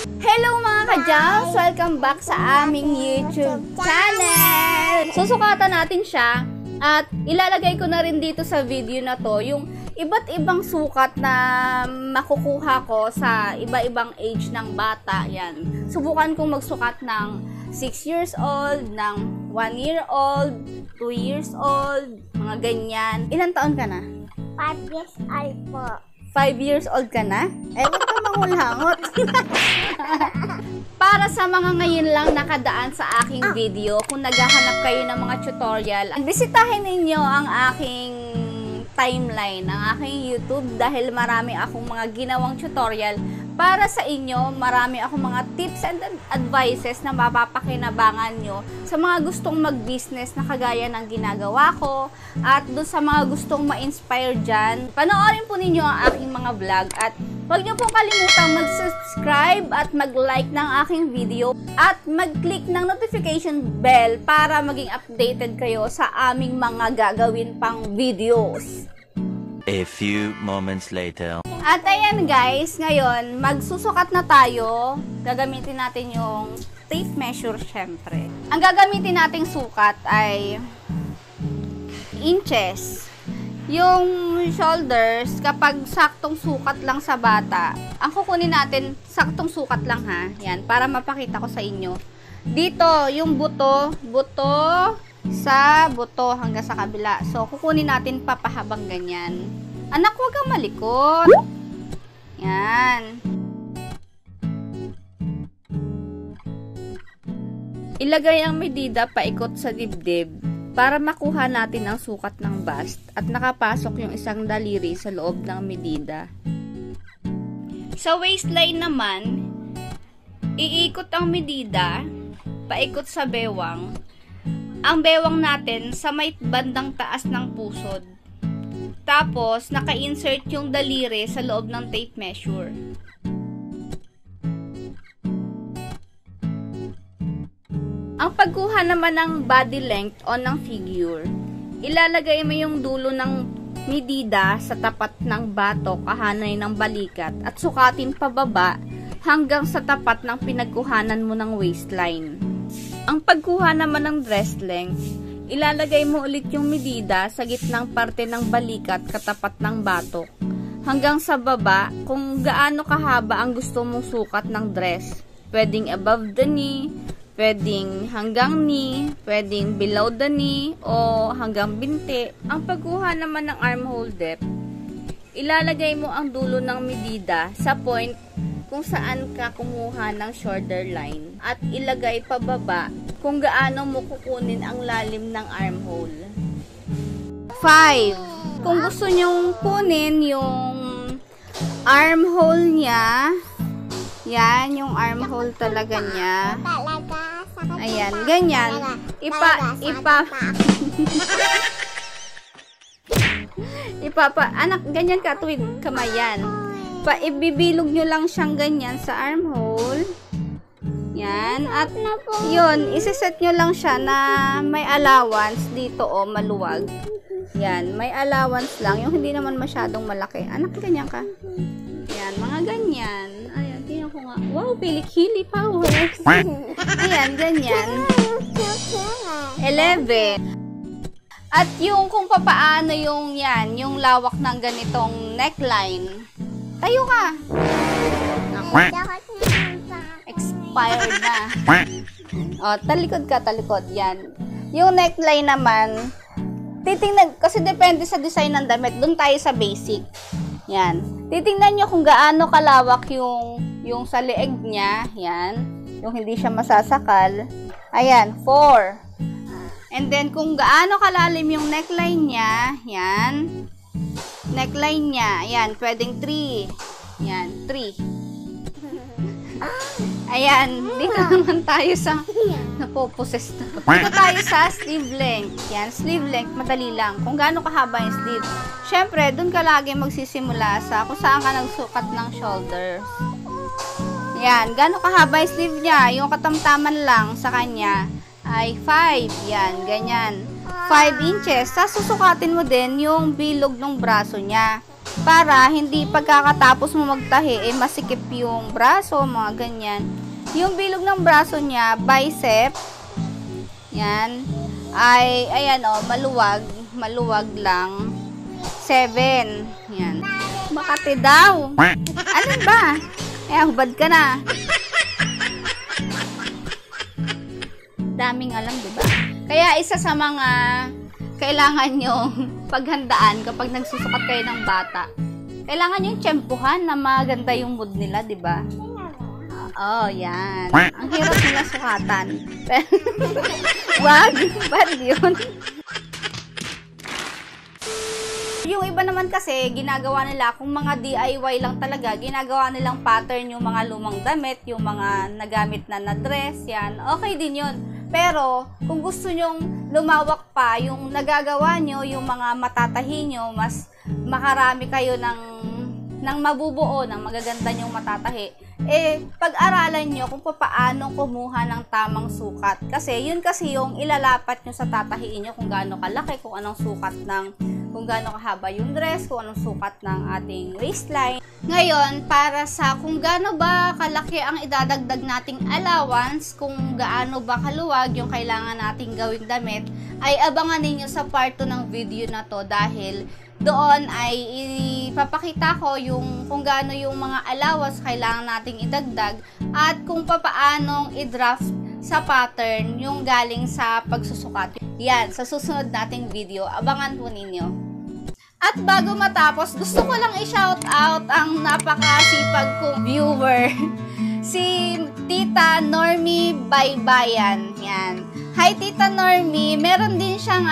Hello mga ka-Jams! Welcome back sa aming YouTube channel! Susukatan natin siya at ilalagay ko na rin dito sa video na to yung iba't ibang sukat na makukuha ko sa iba-ibang age ng bata. Yan. Subukan kong magsukat ng 6 years old, ng 1 year old, 2 years old, mga ganyan. Ilan taon ka na? 5 years old po. 5 years old ka na? Eh, huwag ka mangulangot. Para sa mga ngayon lang nakadaan sa aking video, kung naghahanap kayo ng mga tutorial, bisitahin ninyo ang aking timeline, ang aking YouTube dahil marami akong mga ginawang tutorial para sa inyo. Marami akong mga tips and advices na mapapakinabangan nyo sa mga gustong mag-business na kagaya ng ginagawa ko at doon sa mga gustong ma-inspire dyan. Panoorin po ninyo ang aking mga vlog at huwag nyo pong kalimutang mag-subscribe at mag-like ng aking video at mag-click ng notification bell para maging updated kayo sa aming mga gagawin pang videos. A few moments later. At ayan guys, ngayon magsusukat na tayo. Gagamitin natin yung tape measure syempre. Ang gagamitin nating sukat ay inches. Yung shoulders, kapag saktong sukat lang sa bata, ang kukunin natin, saktong sukat lang ha. Yan, para mapakita ko sa inyo. Dito, yung buto sa buto hanggang sa kabila. So, kukunin natin papahabang ganyan. Anak, huwag kang malikot. Yan. Ilagay ang medida paikot sa dibdib para makuha natin ang sukat ng bust at nakapasok yung isang daliri sa loob ng medida. Sa waistline naman, iikot ang medida paikot sa bewang. Ang bewang natin sa may bandang taas ng pusod. Tapos, naka-insert yung daliri sa loob ng tape measure. Ang pagkuha naman ng body length o ng figure, ilalagay mo yung dulo ng medida sa tapat ng batok, kahanay ng balikat, at sukatin pababa hanggang sa tapat ng pinagkuhanan mo ng waistline. Ang pagkuha naman ng dress length, ilalagay mo ulit yung medida sa gitnang parte ng balikat katapat ng batok hanggang sa baba kung gaano kahaba ang gusto mong sukat ng dress. Pwedeng above the knee, pwedeng hanggang knee, pwedeng below the knee, o hanggang binti. Ang pagkuha naman ng armhole depth, ilalagay mo ang dulo ng medida sa point kung saan ka kumuha ng shoulder line at ilagay pababa kung gaano mo kukunin ang lalim ng armhole. 5. Kung gusto nyong kunin yung armhole niya, yan, yung armhole talaga niya. Ayan, ganyan. Anak, ganyan ka, tuwid kamay yan. Ibibilog nyo lang siyang ganyan sa armhole. Yan. At yun, isiset nyo lang siya na may allowance dito o maluwag. Yan, may allowance lang. Yung hindi naman masyadong malaki. Anak, ganyan ka. Yan, mga ganyan. Ayan, tingnan ko nga. Wow, pilik-hili powers. Ayan, ganyan. 11. At yung kung papaano yung yan, yung lawak ng ganitong neckline. Tayo ka. Expired na. O, talikod ka, talikod. Yan. Yung neckline naman, titingnan, kasi depende sa design ng damit. Doon tayo sa basic. Yan. Titingnan nyo kung gaano kalawak yung sa leeg niya. Yan. Yung hindi siya masasakal. Ayan, 4. And then, kung gaano kalalim yung neckline niya, yan. Neckline niya, ayan, pwedeng 3. Yan, 3. Ayan, dito naman tayo sa napoposes na. Dito tayo sa sleeve length. Yan, sleeve length, madali lang. Kung gaano kahaba yung sleeve. Syempre, dun ka lagi magsisimula sa kung saan ka nagsukat ng shoulders. Yan, gaano kahaba yung sleeve niya. Yung katamtaman lang sa kanya ay 5. Yan, ganyan. 5 inches. Tapos susukatin mo din yung bilog ng braso niya. para hindi pagkakatapos mo magtahi, masikip yung braso, mga ganyan. Yung bilog ng braso niya, bicep, yan, ay, ayan maluwag lang, 7, yan. Makati daw. Ano ba? Hubad ka na. Daming alam, diba? Kaya isa sa mga kailangan nyo paghandaan kapag nagsusukat kayo ng bata, kailangan nyo yung tiyempuhan na maganda yung mood nila, diba? Yan. Ang hirap nila sukatan. Wag, bad yun. Yung iba naman kasi, ginagawa nila, kung mga DIY lang talaga, ginagawa nilang pattern yung mga lumang damit, yung mga nagamit na dress, yan. Okay din yun. Pero, kung gusto nyong lumawak pa, yung nagagawa nyo, yung mga matatahi nyo, mas makarami kayo ng mabubuo, ng magaganda nyong matatahi, pag-aralan nyo kung paano kumuha ng tamang sukat. Kasi, yun kasi yung ilalapat nyo sa tatahiin nyo, kung gaano kalaki, kung anong sukat kung gaano kahaba yung dress, kung anong sukat ng ating waistline. Ngayon, para sa kung gaano ba kalaki ang idadagdag nating allowance, kung gaano ba kaluwag yung kailangan nating gawing damit, ay abangan ninyo sa part 2 ng video na to, dahil doon ay ipapakita ko yung kung gaano yung mga allowance kailangan nating idagdag at kung papaanong i-draft sa pattern yung galing sa pagsusukat. Yan, sa susunod nating video, abangan po ninyo. At bago matapos, gusto ko lang i-shout out ang napakasipag kong viewer, si Tita Normie Baybayan. Yan. Hi Tita Normie, meron din siyang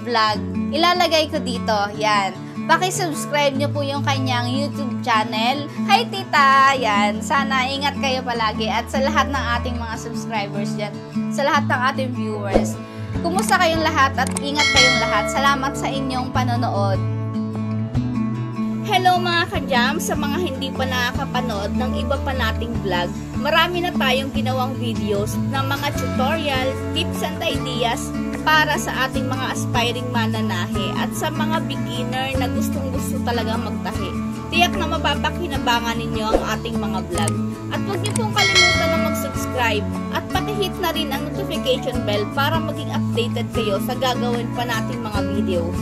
vlog. Ilalagay ko dito. Yan. Paki-subscribe nyo po yung kanyang YouTube channel. Hi Tita! Yan. Sana ingat kayo palagi at sa lahat ng ating mga subscribers dyan, sa lahat ng ating viewers. Kumusta kayong lahat at ingat kayong lahat. Salamat sa inyong panonood. Hello mga ka-jam, sa mga hindi pa nakakapanood ng iba pa nating vlog, marami na tayong ginawang videos ng mga tutorial, tips and ideas para sa ating mga aspiring mananahe at sa mga beginner na gustong-gusto talaga magtahi. Tiyak na mapapakinabangan ninyo ang ating mga vlog. At huwag niyo pong kalimutan na mag-subscribe at pakihit na rin ang notification bell para maging updated kayo sa gagawin pa nating mga videos.